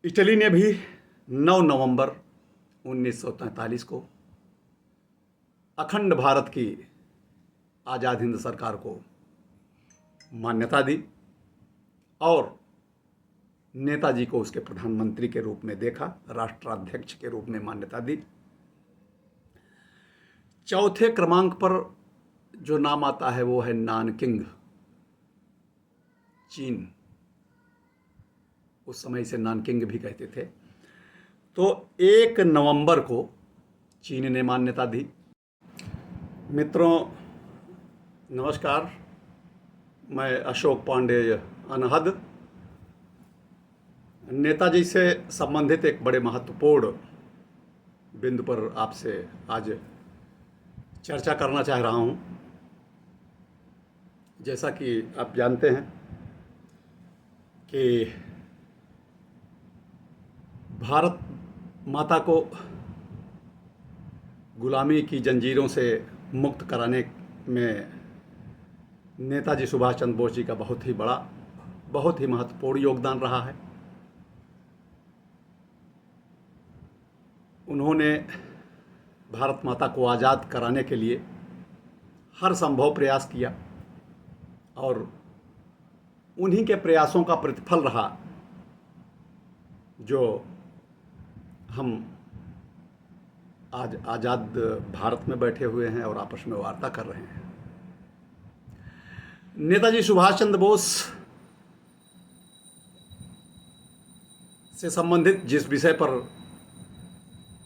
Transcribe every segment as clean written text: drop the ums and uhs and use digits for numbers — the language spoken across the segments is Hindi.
इटली ने भी 9 नवंबर 1943 को अखंड भारत की आज़ाद हिंद सरकार को मान्यता दी और नेताजी को उसके प्रधानमंत्री के रूप में देखा, राष्ट्राध्यक्ष के रूप में मान्यता दी। चौथे क्रमांक पर जो नाम आता है वो है नानकिंग, चीन। उस समय इसे नानकिंग भी कहते थे। तो 1 नवंबर को चीन ने मान्यता दी। मित्रों नमस्कार, मैं अशोक पांडे अनहद नेताजी से संबंधित एक बड़े महत्वपूर्ण बिंदु पर आपसे आज चर्चा करना चाह रहा हूं। जैसा कि आप जानते हैं कि भारत माता को गुलामी की जंजीरों से मुक्त कराने में नेताजी सुभाष चंद्र बोस जी का बहुत ही महत्वपूर्ण योगदान रहा है। उन्होंने भारत माता को आज़ाद कराने के लिए हर संभव प्रयास किया और उन्हीं के प्रयासों का प्रतिफल रहा जो हम आज आज़ाद भारत में बैठे हुए हैं और आपस में वार्ता कर रहे हैं। नेताजी सुभाष चंद्र बोस से संबंधित जिस विषय पर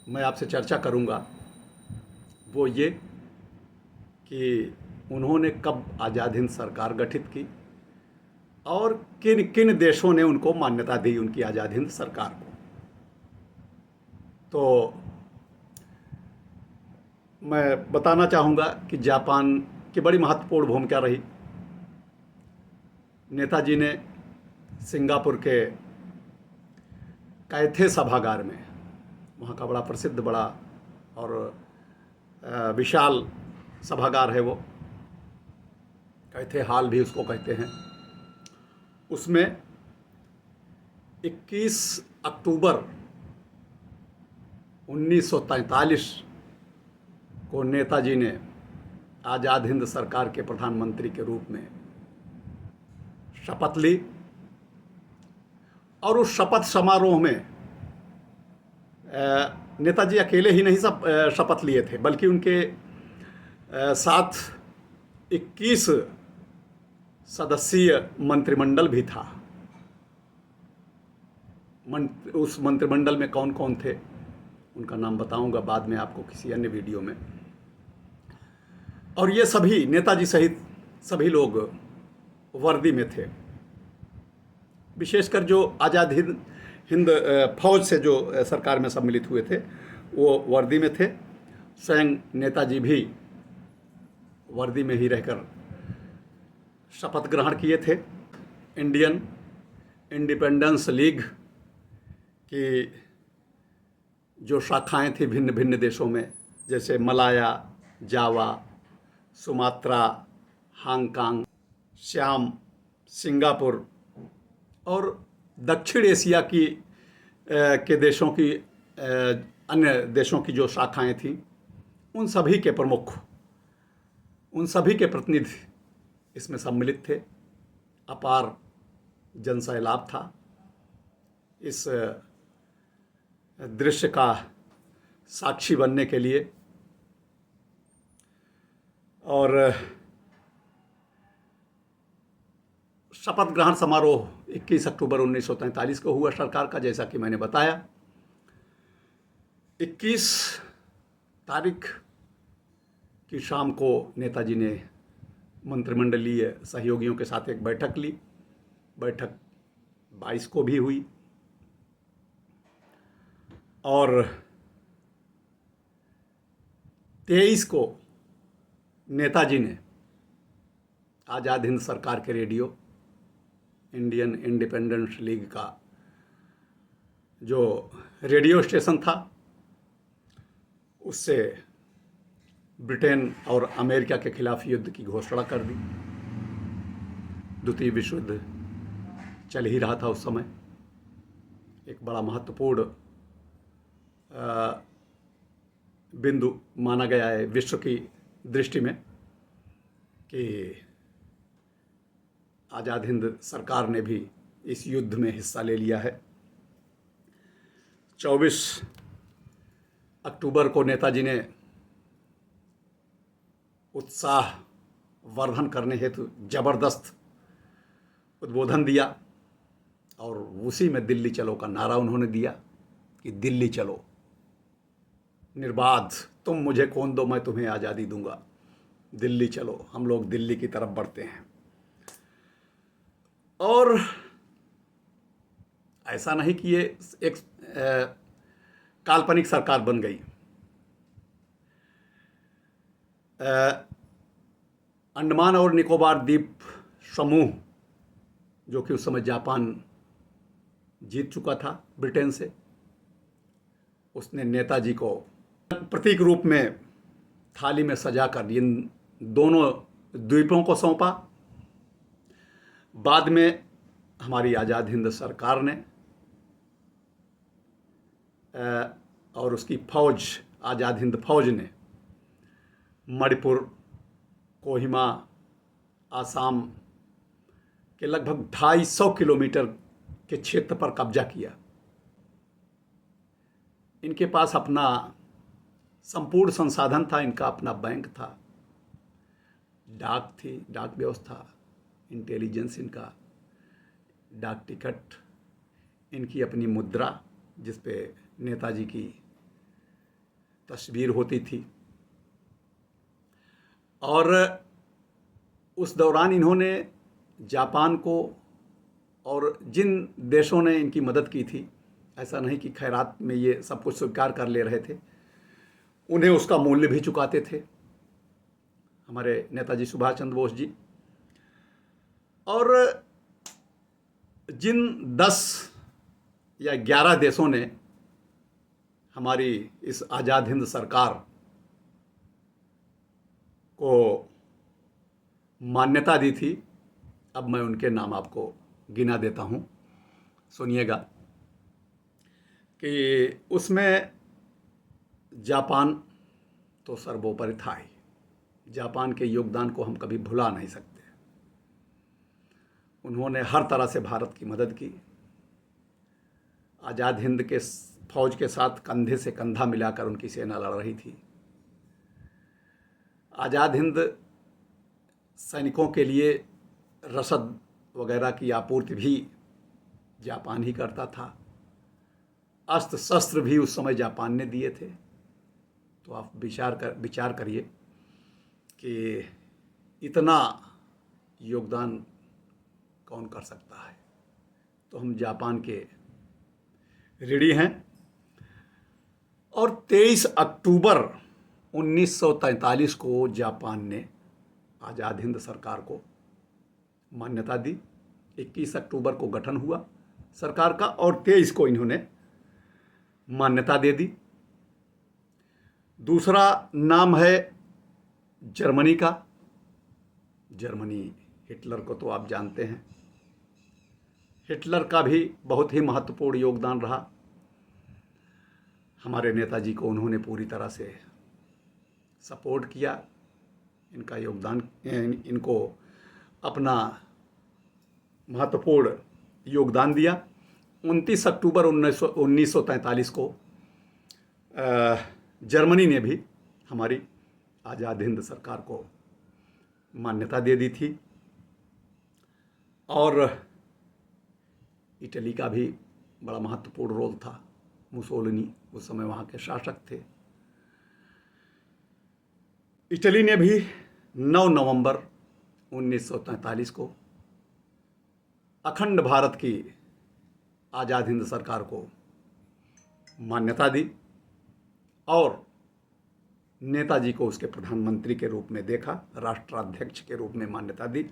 मैं आपसे चर्चा करूंगा वो ये कि उन्होंने कब आज़ाद हिंद सरकार गठित की और किन किन देशों ने उनको मान्यता दी उनकी आज़ाद हिंद सरकार को। तो मैं बताना चाहूँगा कि जापान की बड़ी महत्वपूर्ण भूमिका रही। नेताजी ने सिंगापुर के कैथे सभागार में, वहाँ का बड़ा प्रसिद्ध बड़ा और विशाल सभागार है वो, कैथे हॉल भी उसको कहते हैं, उसमें 21 अक्टूबर 1943 को नेताजी ने आज़ाद हिंद सरकार के प्रधानमंत्री के रूप में शपथ ली और उस शपथ समारोह में नेताजी अकेले ही नहीं सब शपथ लिए थे, बल्कि उनके साथ 21 सदस्यीय मंत्रिमंडल भी था। उस मंत्रिमंडल में कौन कौन थे उनका नाम बताऊंगा बाद में आपको किसी अन्य वीडियो में। और ये सभी नेताजी सहित सभी लोग वर्दी में थे। विशेषकर जो आज़ाद हिंद फौज से जो सरकार में सम्मिलित हुए थे वो वर्दी में थे। स्वयं नेताजी भी वर्दी में ही रहकर शपथ ग्रहण किए थे। इंडियन इंडिपेंडेंस लीग की जो शाखाएं थी भिन्न भिन्न देशों में, जैसे मलाया, जावा, सुमात्रा, हांगकांग, श्याम, सिंगापुर और दक्षिण एशिया के देशों की अन्य देशों की जो शाखाएं थीं, उन सभी के प्रमुख, उन सभी के प्रतिनिधि इसमें सम्मिलित थे। अपार जनसैलाब था। इस दृश्य का साक्षी बनने के लिए और शपथ ग्रहण समारोह 21 अक्टूबर 1943 को हुआ सरकार का। जैसा कि मैंने बताया 21 तारीख की शाम को नेताजी ने मंत्रिमंडलीय सहयोगियों के साथ एक बैठक ली। बैठक 22 को भी हुई और 23 को नेताजी ने आज़ाद हिंद सरकार के रेडियो, इंडियन इंडिपेंडेंस लीग का जो रेडियो स्टेशन था, उससे ब्रिटेन और अमेरिका के खिलाफ युद्ध की घोषणा कर दी। द्वितीय विश्व युद्ध चल ही रहा था उस समय। एक बड़ा महत्वपूर्ण बिंदु माना गया है विश्व की दृष्टि में कि आज़ाद हिंद सरकार ने भी इस युद्ध में हिस्सा ले लिया है। 24 अक्टूबर को नेताजी ने उत्साह वर्धन करने हेतु जबरदस्त उद्बोधन दिया और उसी में दिल्ली चलो का नारा उन्होंने दिया कि दिल्ली चलो, निर्बाध, तुम मुझे कौन दो, मैं तुम्हें आज़ादी दूंगा, दिल्ली चलो, हम लोग दिल्ली की तरफ बढ़ते हैं। और ऐसा नहीं कि ये एक काल्पनिक सरकार बन गई। अंडमान और निकोबार द्वीप समूह, जो कि उस समय जापान जीत चुका था ब्रिटेन से, उसने नेताजी को प्रतीक रूप में थाली में सजाकर इन दोनों द्वीपों को सौंपा। बाद में हमारी आज़ाद हिंद सरकार ने और उसकी फौज, आज़ाद हिंद फौज ने मणिपुर, कोहिमा, आसाम के लगभग 250 किलोमीटर के क्षेत्र पर कब्जा किया। इनके पास अपना संपूर्ण संसाधन था, इनका अपना बैंक था, डाक थी, डाक व्यवस्था, इंटेलिजेंस, इनका डाक टिकट, इनकी अपनी मुद्रा जिस पे नेताजी की तस्वीर होती थी। और उस दौरान इन्होंने जापान को और जिन देशों ने इनकी मदद की थी, ऐसा नहीं कि खैरात में ये सब कुछ स्वीकार कर ले रहे थे, उन्हें उसका मूल्य भी चुकाते थे हमारे नेताजी सुभाष चंद्र बोस जी। और जिन 10 या 11 देशों ने हमारी इस आज़ाद हिंद सरकार को मान्यता दी थी, अब मैं उनके नाम आपको गिना देता हूं, सुनिएगा। कि उसमें जापान तो सर्वोपरि था ही। जापान के योगदान को हम कभी भुला नहीं सकते। उन्होंने हर तरह से भारत की मदद की। आज़ाद हिंद के फौज के साथ कंधे से कंधा मिलाकर उनकी सेना लड़ रही थी। आज़ाद हिंद सैनिकों के लिए रसद वगैरह की आपूर्ति भी जापान ही करता था। अस्त्र शस्त्र भी उस समय जापान ने दिए थे। तो आप विचार करिए कि इतना योगदान कौन कर सकता है। तो हम जापान के ऋणी हैं। और 23 अक्टूबर 1943 को जापान ने आज़ाद हिंद सरकार को मान्यता दी। 21 अक्टूबर को गठन हुआ सरकार का और 23 को इन्होंने मान्यता दे दी। दूसरा नाम है जर्मनी का। जर्मनी, हिटलर को तो आप जानते हैं। हिटलर का भी बहुत ही महत्वपूर्ण योगदान रहा। हमारे नेताजी को उन्होंने पूरी तरह से सपोर्ट किया। इनका योगदान, इनको अपना महत्वपूर्ण योगदान दिया। 29 अक्टूबर 1943 को जर्मनी ने भी हमारी आज़ाद हिंद सरकार को मान्यता दे दी थी। और इटली का भी बड़ा महत्वपूर्ण रोल था। मुसोलिनी उस समय वहाँ के शासक थे। इटली ने भी 9 नवंबर 1943 को अखंड भारत की आज़ाद हिंद सरकार को मान्यता दी और नेताजी को उसके प्रधानमंत्री के रूप में देखा, राष्ट्राध्यक्ष के रूप में मान्यता दी।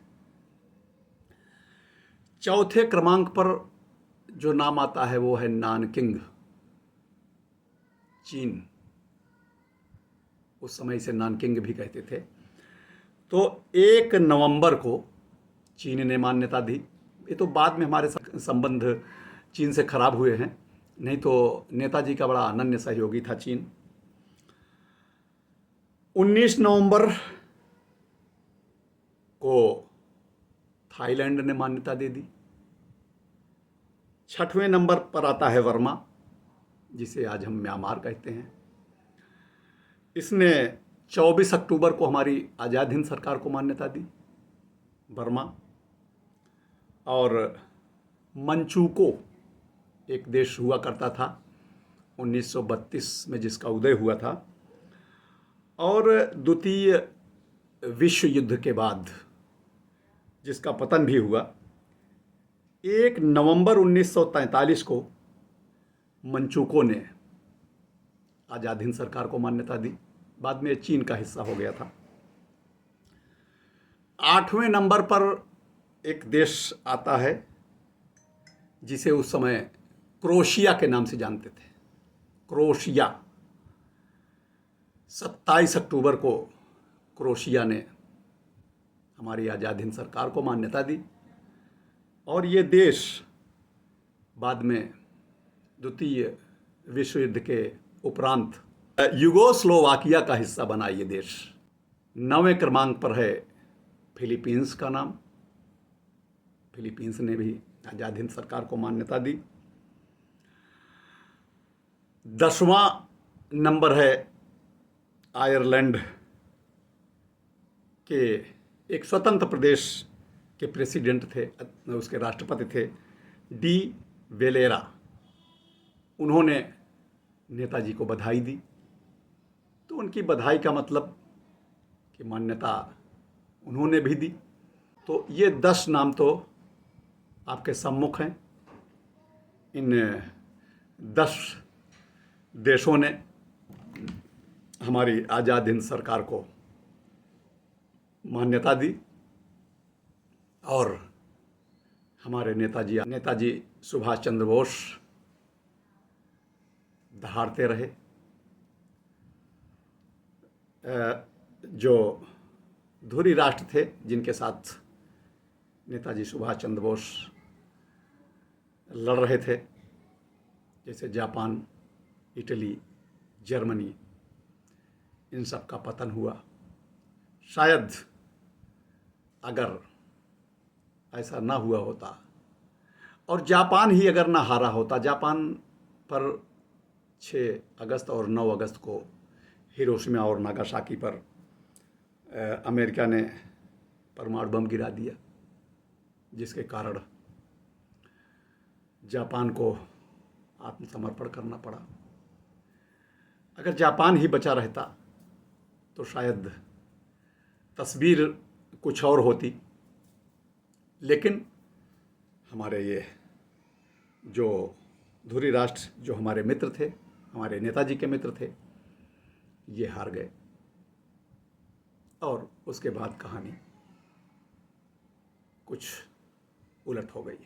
चौथे क्रमांक पर जो नाम आता है वो है नानकिंग, चीन। उस समय इसे नानकिंग भी कहते थे। तो 1 नवंबर को चीन ने मान्यता दी। ये तो बाद में हमारे संबंध चीन से खराब हुए हैं। नहीं तो नेताजी का बड़ा अनन्य सहयोगी था चीन। 19 नवंबर को थाईलैंड ने मान्यता दे दी। 6वें नंबर पर आता है वर्मा, जिसे आज हम म्यांमार कहते हैं। इसने 24 अक्टूबर को हमारी आज़ाद हिंद सरकार को मान्यता दी, बर्मा। और मंचूको एक देश हुआ करता था 1932 में, जिसका उदय हुआ था। और द्वितीय विश्व युद्ध के बाद जिसका पतन भी हुआ। 1 नवंबर 1943 को मंचूको ने आज़ाद हिंद सरकार को मान्यता दी। बाद में चीन का हिस्सा हो गया था। 8वें नंबर पर एक देश आता है जिसे उस समय क्रोएशिया के नाम से जानते थे। क्रोएशिया। 27 अक्टूबर को क्रोएशिया ने हमारी आज़ाद हिंद सरकार को मान्यता दी। और ये देश बाद में द्वितीय विश्व युद्ध के उपरांत युगोस्लोवाकिया का हिस्सा बना। ये देश 9वें क्रमांक पर है फिलीपींस का नाम। फिलीपींस ने भी आज़ाद हिंद सरकार को मान्यता दी। 10वां नंबर है आयरलैंड के एक स्वतंत्र प्रदेश के प्रेसिडेंट थे, उसके राष्ट्रपति थे डी वेलेरा। उन्होंने नेताजी को बधाई दी। तो उनकी बधाई का मतलब कि मान्यता उन्होंने भी दी। तो ये 10 नाम तो आपके सम्मुख हैं। इन 10 देशों ने हमारी आज़ाद हिंद सरकार को मान्यता दी। और हमारे नेताजी सुभाष चंद्र बोस दहाड़ते रहे। जो धुरी राष्ट्र थे जिनके साथ नेताजी सुभाष चंद्र बोस लड़ रहे थे, जैसे जापान, इटली, जर्मनी, इन सब का पतन हुआ। शायद अगर ऐसा ना हुआ होता और जापान ही अगर ना हारा होता, जापान पर 6 अगस्त और 9 अगस्त को हिरोशिमा और नागासाकी पर अमेरिका ने परमाणु बम गिरा दिया, जिसके कारण जापान को आत्मसमर्पण करना पड़ा। अगर जापान ही बचा रहता तो शायद तस्वीर कुछ और होती। लेकिन हमारे ये जो धुरी राष्ट्र, जो हमारे मित्र थे, हमारे नेताजी के मित्र थे, ये हार गए। और उसके बाद कहानी कुछ उलट हो गई।